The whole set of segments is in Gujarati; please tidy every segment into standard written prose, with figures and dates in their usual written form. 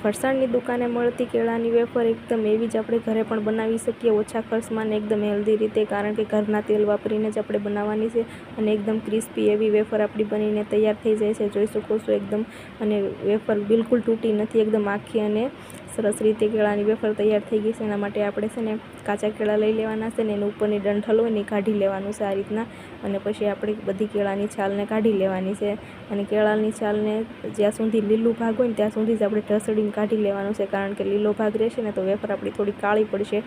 ફરસાણની દુકાને મળતી કેળાની વેફર એકદમ એવી જ આપણે ઘરે પણ બનાવી શકીએ, ઓછા ખર્ચમાં ને એકદમ હેલ્ધી રીતે, કારણ કે ઘરના તેલ વાપરીને જ આપણે બનાવવાની છે. અને એકદમ ક્રિસ્પી એવી વેફર આપણી બનીને તૈયાર થઈ જાય છે, જોઈ શકો છો એકદમ. અને વેફર બિલકુલ તૂટી નથી, એકદમ આખી અને સરસ રીતે કેળાની વેફર તૈયાર થઈ ગઈ છે. એના માટે આપણે છે ને કાચા કેળા લઈ લેવાના છે ને એની ઉપરની ડંઠલ હોય ને કાઢી લેવાનું છે આ રીતના. અને પછી આપણે બધી કેળાની છાલને કાઢી લેવાની છે. અને કેળાની છાલને જ્યાં સુધી લીલું ભાગ હોય ને ત્યાં સુધી જ આપણે ઢસડીને કાઢી લેવાનું છે, કારણ કે લીલો ભાગ રહેશે ને તો વેફર આપણી થોડી કાળી પડશે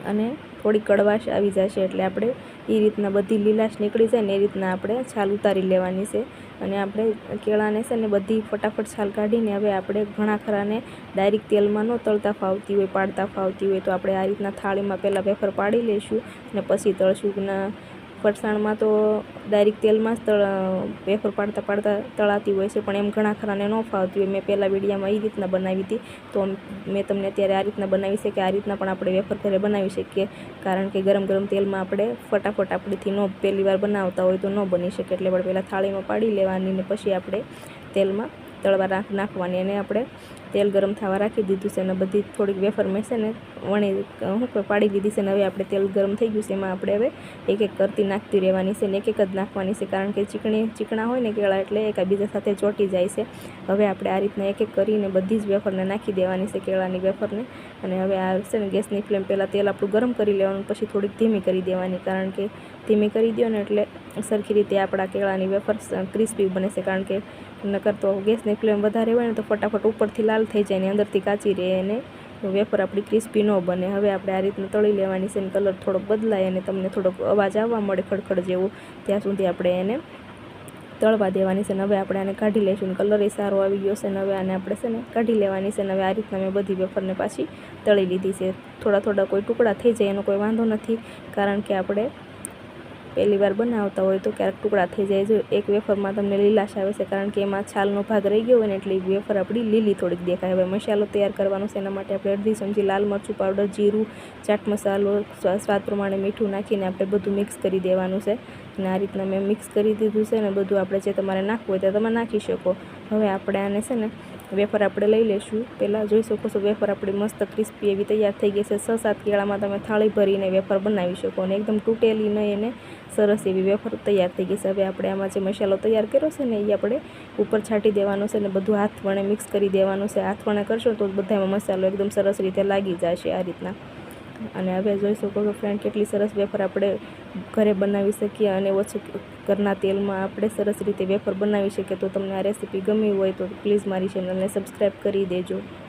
અને થોડી કડવાશ આવી જશે. એટલે આપણે એ રીતના બધી લીલાશ નીકળી જાય ને એ રીતના આપણે છાલ ઉતારી લેવાની છે. અને આપણે કેળાને છે ને બધી ફટાફટ છાલ કાઢીને હવે આપણે ઘણા ખરાને ડાયરેક્ટ તેલમાં ન તળતા ફાવતી હોય, પાડતા ફાવતી હોય, તો આપણે આ રીતના થાળીમાં પહેલાં વેફર પાડી લઈશું અને પછી તળશું. ફરસાણમાં તો ડાયરેક્ટ તેલમાં જ વેફર પાડતા તળાતી હોય છે, પણ એમ ઘણા ખરાને ન ફાવતી હોય. મેં પહેલાં વિડીયોમાં એ રીતના બનાવી હતી, તો મેં તમને અત્યારે આ રીતના બનાવી છે કે આ રીતના પણ આપણે વેફર ઘરે બનાવી શકીએ, કારણ કે ગરમ ગરમ તેલમાં આપણે ફટાફટ આપણેથી પહેલી વાર બનાવતા હોય તો ન બની શકે. એટલે આપણે પહેલાં થાળીમાં પાડી લેવાની ને પછી આપણે તેલમાં તળવા નાખવાની. અને આપણે તેલ ગરમ થવા રાખી દીધું છે અને બધી થોડીક વેફર મેં છે ને પાડી દીધી છે. ને હવે આપણે તેલ ગરમ થઈ ગયું છે, એમાં આપણે હવે એક એક કરતી નાખતી રહેવાની છે ને એક એક જ નાખવાની છે, કારણ કે ચીકણા હોય ને કેળા એટલે એકબીજા સાથે ચોંટી જાય છે. હવે આપણે આ રીતના એક એક કરીને બધી જ વેફરને નાખી દેવાની છે, કેળાની વેફરને. અને હવે આ છે ને ગેસની ફ્લેમ પહેલાં તેલ આપણું ગરમ કરી લેવાનું, પછી થોડીક ધીમી કરી દેવાની, કારણ કે ધીમી કરી દો ને એટલે સરખી રીતે આપણા કેળાની વેફર ક્રિસ્પી બને છે. કારણ કે નકર તો ગેસની ફ્લેમ વધારે હોય ને તો ફટાફટ ઉપરથી લાલ થઈ જાય ને અંદરથી કાચી રહે અને વેફર આપણી ક્રિસ્પી ન બને. હવે આપણે આ રીતના તળી લેવાની છે અને કલર થોડોક બદલાય અને તમને થોડોક અવાજ આવવા મળે ખડખડ જેવું, ત્યાં સુધી આપણે એને તળવા દેવાની છે. ને હવે આપણે આને કાઢી લઈશું ને કલર એ સારો આવી ગયો છે. ને હવે આને આપણે છે ને કાઢી લેવાની છે. ને હવે આ રીતના મેં બધી વેફરને પાછી તળી લીધી છે. થોડા કોઈ ટુકડા થઈ જાય એનો કોઈ વાંધો નથી, કારણ કે આપણે પહેલી વાર બનાવતા હોય તો ક્યારેક ટુકડા થઈ જાય. જો એક વેફરમાં તમને લીલાશ આવે છે, કારણ કે એમાં છાલનો ભાગ રહી ગયો હોય ને એટલે વેફર આપણી લીલી થોડીક દેખાય. હવે મસાલો તૈયાર કરવાનો છે, એના માટે આપણે અડધી ચમચી લાલ મરચું પાવડર, જીરું, ચાટ મસાલો, સ્વાદ પ્રમાણે મીઠું નાખીને આપણે બધું મિક્સ કરી દેવાનું છે. અને આ રીતના મેં મિક્સ કરી દીધું છે ને બધું. આપણે જે તમારે નાખવું હોય તો તમે નાખી શકો. હવે આપણે આને છે ને વેફર આપણે લઈ લઈશું. પહેલાં જોઈ શકો છો વેફર આપણી મસ્ત ક્રિસ્પી એવી તૈયાર થઈ ગઈ છે. 6-7 કેળામાં તમે થાળી ભરીને વેફર બનાવી શકો અને એકદમ તૂટેલી નહીં એને સરસ એવી વેફર તૈયાર થઈ ગઈ છે. હવે આપણે આમાં જે મસાલો તૈયાર કર્યો છે ને એ આપણે ઉપર છાંટી દેવાનો છે ને બધું હાથ વણે મિક્સ કરી દેવાનું છે. હાથ વણે કરશો તો બધામાં મસાલો એકદમ સરસ રીતે લાગી જશે આ રીતના. અને હવે જોઈ શકો છો ફ્રેન્ડ કેટલી સરસ વેફર આપણે ઘરે બનાવી શકીએ અને ઓછું ઘરના તેલમાં આપણે સરસ રીતે વેફર બનાવી શકીએ. તો તમને આ રેસીપી ગમી હોય તો પ્લીઝ મારી ચેનલને સબસ્ક્રાઈબ કરી દેજો.